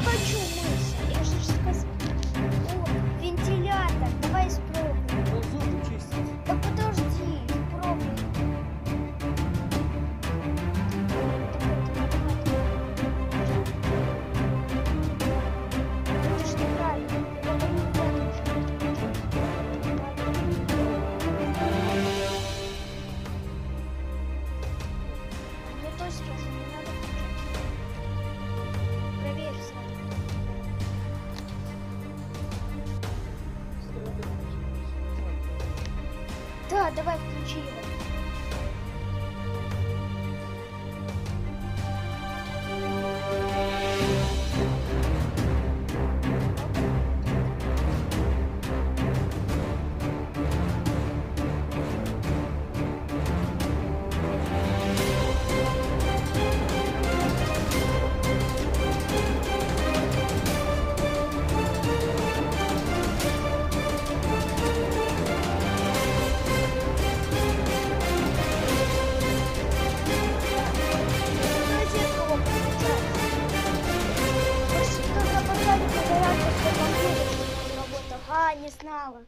хочу мыться. Я же сказал. О, вентилятор. Давай испробуем. Ну, зубы чистить. Да подожди, испробуй. Это ж неправильно. Мне точно не надо включать. Проверь сам. Да, давай включи его. Розетку его подключать. Может, нужно поставить на зарядку, чтобы компьютер работал. А, не знала.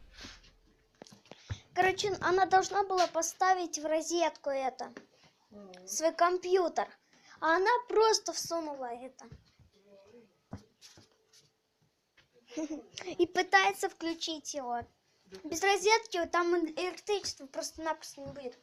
Короче, она должна была поставить в розетку это, свой компьютер. А она просто всунула это. И пытается включить его. Без розетки там электричества просто-напросто не будет.